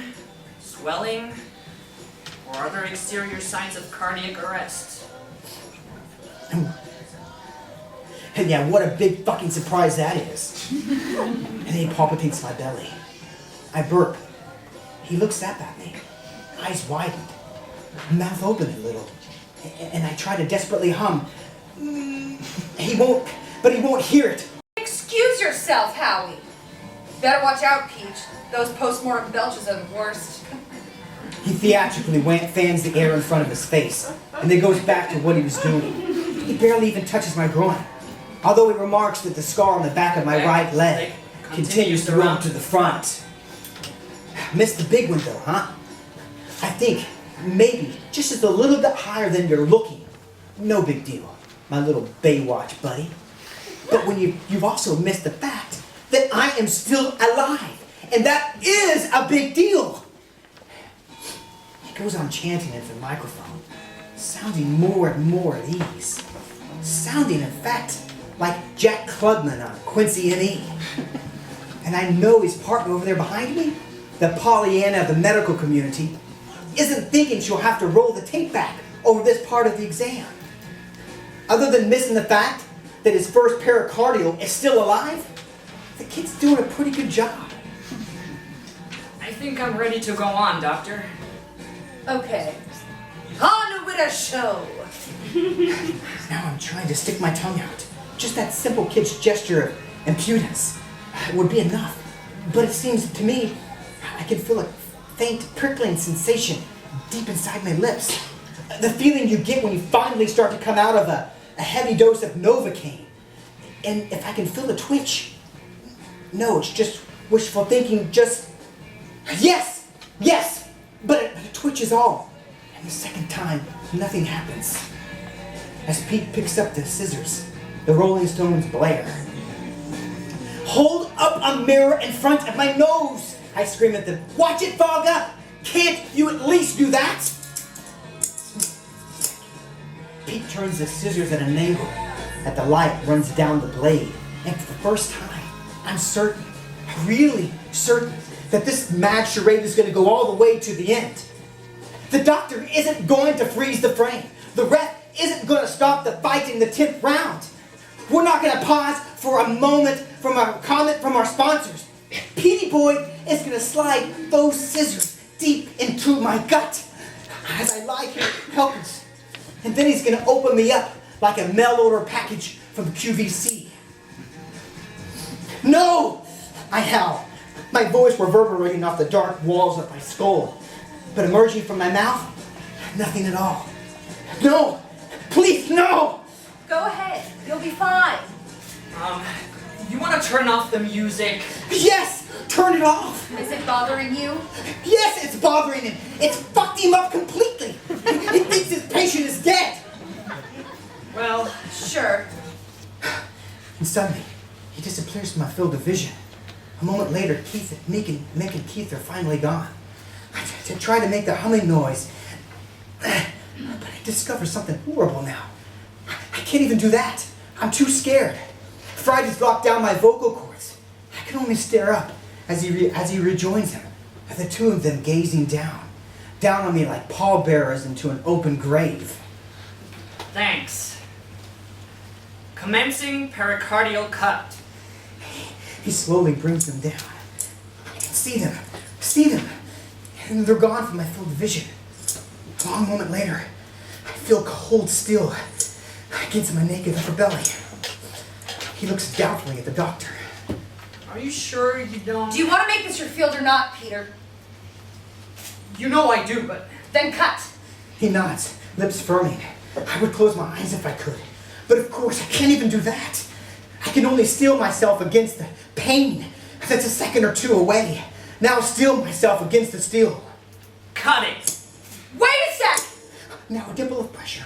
Speaker 5: swelling, or other exterior signs of cardiac arrest.
Speaker 2: And yeah, what a big fucking surprise that is. And then he palpitates my belly. I burp. He looks up at me, eyes widened, mouth open a little, and I try to desperately hum. He won't hear it.
Speaker 4: Excuse yourself, Howie. Better watch out, Peach. Those post-mortem belches are the worst.
Speaker 2: He theatrically fans the air in front of his face, and then goes back to what he was doing. He barely even touches my groin, although he remarks that the scar on the back of my right leg continues to run to the front. Missed the big one though, huh? I think maybe just a little bit higher than you're looking. No big deal, my little Baywatch buddy. But when you've also missed the fact that I am still alive, and that is a big deal. He goes on chanting into the microphone, sounding more and more at ease. Sounding, in fact, like Jack Klugman on Quincy M.E. And I know his partner over there behind me, the Pollyanna of the medical community, isn't thinking she'll have to roll the tape back over this part of the exam. Other than missing the fact that his first pericardial is still alive, the kid's doing a pretty good job.
Speaker 5: I think I'm ready to go on, Doctor.
Speaker 4: Okay. On with a show.
Speaker 2: Now I'm trying to stick my tongue out. Just that simple kid's gesture of impudence would be enough. But it seems to me I can feel a faint prickling sensation deep inside my lips. The feeling you get when you finally start to come out of a heavy dose of Novocaine. And if I can feel the twitch, no, it's just wishful thinking, just, yes, but a twitch is all. And the second time, nothing happens. As Pete picks up the scissors, the Rolling Stones blare. Hold up a mirror in front of my nose, I scream at them. Watch it fog up! Can't you at least do that? Pete turns the scissors at an angle that the light runs down the blade. And for the first time, I'm certain, really certain, that this mad charade is going to go all the way to the end. The doctor isn't going to freeze the frame. The ref isn't going to stop the fight in the 10th round. We're not going to pause for a moment from a comment from our sponsors. Petey Boy is going to slide those scissors deep into my gut. as I lie here helpless. And then he's gonna open me up like a mail order package from the QVC. No! I howl, my voice reverberating off the dark walls of my skull. But emerging from my mouth, nothing at all. No! Please, no!
Speaker 4: Go ahead. You'll be fine.
Speaker 5: You want to turn off the music?
Speaker 2: Yes! Turn it off!
Speaker 4: Is it bothering you?
Speaker 2: Yes, it's bothering him. It's fucked him up completely. He thinks his patient is dead.
Speaker 5: Well,
Speaker 4: Sure.
Speaker 2: And suddenly, he disappears from my field of vision. A moment later, Mick and Keith are finally gone. I try to make the humming noise, but I discover something horrible now. I can't even do that. I'm too scared. Fright has locked down my vocal cords. I can only stare up as he rejoins him, the two of them gazing down on me like pallbearers into an open grave.
Speaker 5: thanks. Commencing pericardial cut.
Speaker 2: He slowly brings them down. I can see them, and they're gone from my field of vision. A long moment later, I feel cold steel against my naked upper belly. He looks doubtfully at the doctor.
Speaker 5: Are you sure you don't?
Speaker 4: Do you want to make this your field or not, Peter?
Speaker 5: You know I do, but
Speaker 4: Then cut.
Speaker 2: He nods, lips firming. I would close my eyes if I could, but of course I can't even do that. I can only steel myself against the pain that's a second or two away. Now steel myself against the steel.
Speaker 5: cut it.
Speaker 4: Wait a sec!
Speaker 2: Now a dimple of pressure,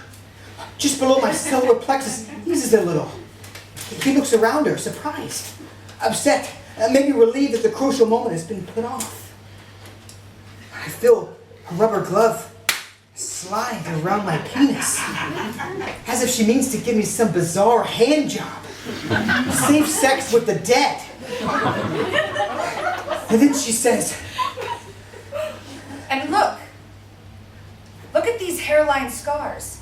Speaker 2: just below my solar plexus, eases a little. He looks around her, surprised, upset, maybe relieved that the crucial moment has been put off. I feel a rubber glove slide around my penis, as if she means to give me some bizarre hand job. Safe sex with the dead. And then she says,
Speaker 4: And look. Look at these hairline scars.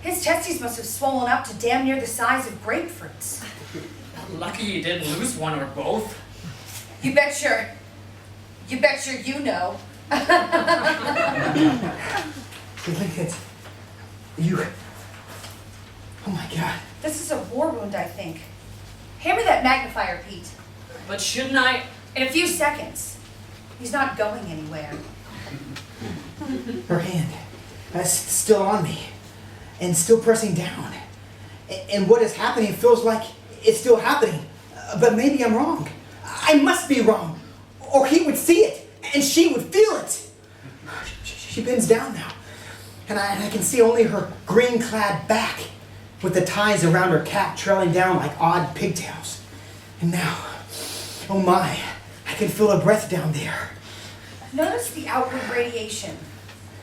Speaker 4: His testes must have swollen up to damn near the size of grapefruits.
Speaker 5: Lucky you didn't lose one or both.
Speaker 4: You betcha you know.
Speaker 2: you, oh my God.
Speaker 4: This is a war wound, I think. Hand me that magnifier, Pete.
Speaker 5: But shouldn't I?
Speaker 4: In a few seconds. He's not going anywhere.
Speaker 2: Her hand, still on me, and still pressing down. And what is happening feels like it's still happening. But maybe I'm wrong. I must be wrong. Or he would see it, and she would feel it. She bends down now, and I can see only her green-clad back, with the ties around her cap trailing down like odd pigtails. And now, oh my, I can feel her breath down there.
Speaker 4: Notice the outward radiation.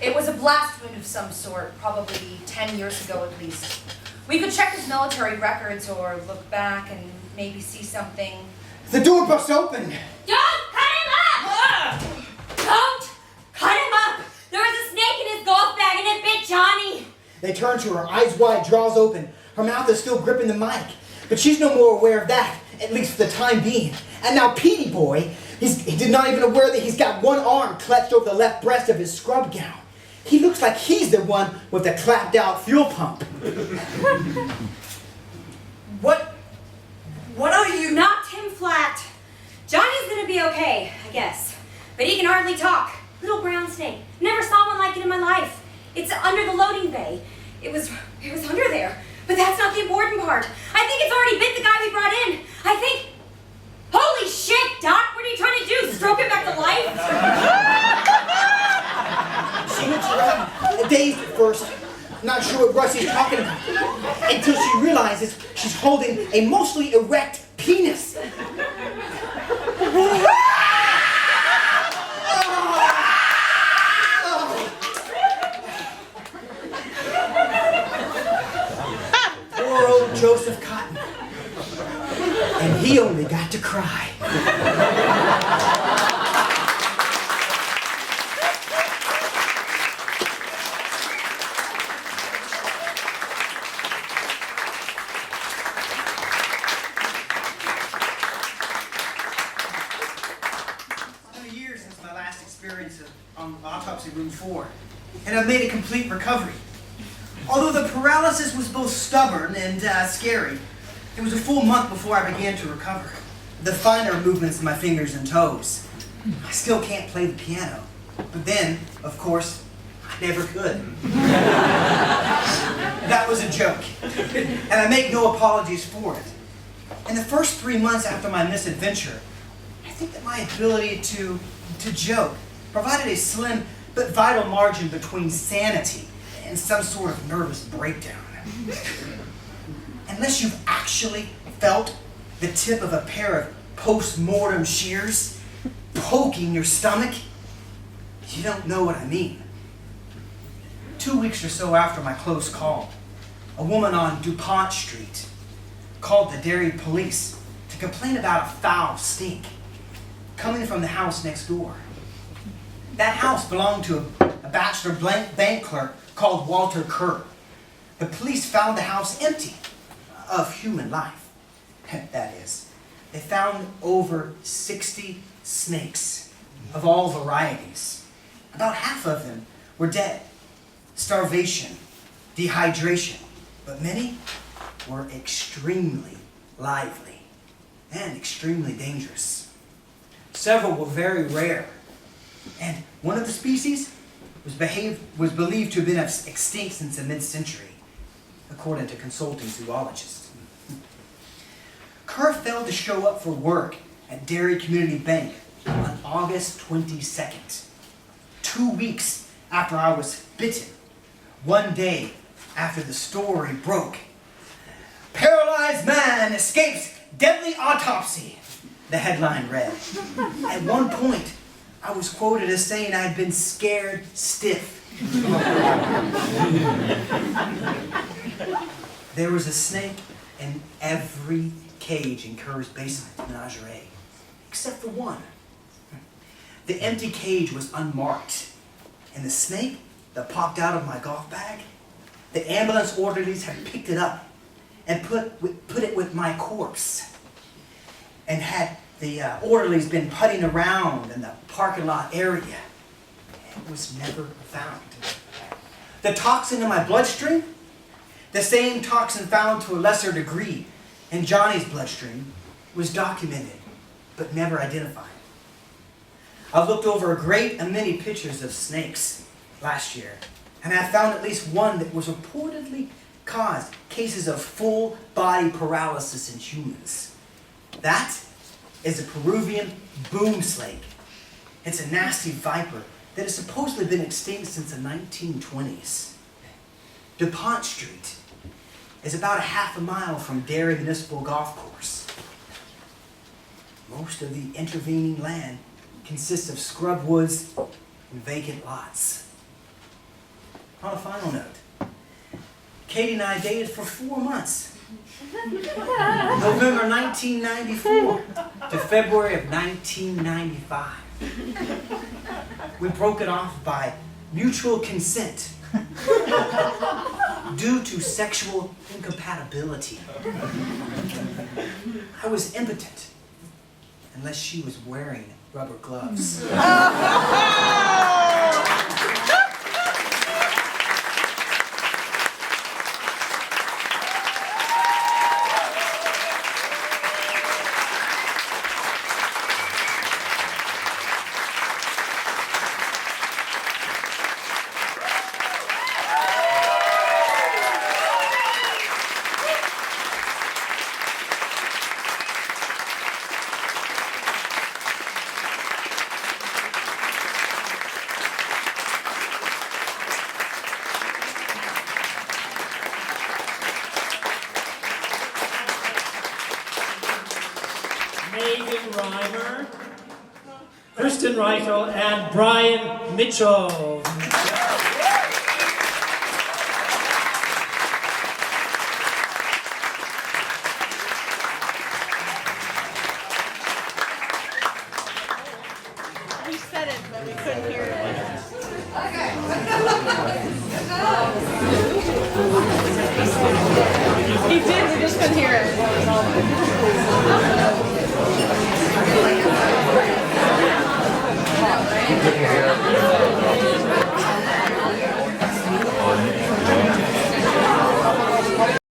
Speaker 4: It was a blast wound of some sort, probably 10 years ago at least. We could check his military records or look back and maybe see something.
Speaker 2: The door busts open.
Speaker 3: Don't cut him up! Don't cut him up! There was a snake in his golf bag and it bit Johnny.
Speaker 2: They turn to her, eyes wide, jaws open. Her mouth is still gripping the mic. But she's no more aware of that, at least for the time being. And now Petey boy, he did not even aware that he's got one arm clutched over the left breast of his scrub gown. He looks like he's the one with the clapped out fuel pump.
Speaker 5: What are you?
Speaker 3: Knocked him flat. Johnny's gonna be okay, I guess. But he can hardly talk. Little brown snake. Never saw one like it in my life. It's under the loading bay. It was under there. But that's not the important part. I think it's already bit the guy we brought in. I think... Holy shit, Doc! What are you trying to do? Stroke him back to life?
Speaker 2: She looks around, dazed at first, not sure what Rusty's talking about, until she realizes she's holding a mostly erect penis. Poor old Joseph Cotton. And he only got to cry. Years since my last experience on autopsy room 4. and I've made a complete recovery. Although the paralysis was both stubborn and scary, it was a full month before I began to recover. The finer movements of my fingers and toes. I still can't play the piano, but then, of course, I never could. That was a joke, and I make no apologies for it. In the first 3 months after my misadventure, I think that my ability to joke provided a slim but vital margin between sanity and some sort of nervous breakdown. Unless you've actually felt the tip of a pair of post-mortem shears poking your stomach, you don't know what I mean. 2 weeks or so after my close call, a woman on DuPont Street called the dairy police to complain about a foul stink coming from the house next door. That house belonged to a bachelor bank clerk called Walter Kerr. The police found the house empty of human life. That is, they found over 60 snakes of all varieties. About half of them were dead. Starvation, dehydration, but many were extremely lively and extremely dangerous. Several were very rare, and one of the species was believed to have been extinct since the mid-century, according to consulting zoologists. Kerr failed to show up for work at Dairy Community Bank on August 22nd, 2 weeks after I was bitten. One day after the story broke. "Paralyzed man escapes deadly autopsy," the headline read. At one point, I was quoted as saying I'd been scared stiff. There was a snake in every cage in Kerr's basement menagerie, except for one. The empty cage was unmarked, and the snake that popped out of my golf bag, the ambulance orderlies had picked it up and put it with my corpse, and had the orderlies been putting around in the parking lot area, it was never found. The toxin in my bloodstream, the same toxin found to a lesser degree in Johnny's bloodstream, was documented but never identified. I've looked over a great many pictures of snakes last year, and I found at least one that was reportedly caused cases of full body paralysis in humans. That is a Peruvian boom snake. It's a nasty viper that has supposedly been extinct since the 1920s. DuPont Street is about a half a mile from Dairy Municipal Golf Course. Most of the intervening land consists of scrub woods and vacant lots. On a final note, Katie and I dated for 4 months. November 1994 to February of 1995. We broke it off by mutual consent due to sexual incompatibility. I was impotent unless she was wearing rubber gloves.
Speaker 1: Megan Reimer, Kristen Reichel, and Brian Mitchell.
Speaker 6: We said it, but we couldn't hear it. He did, we just couldn't hear it.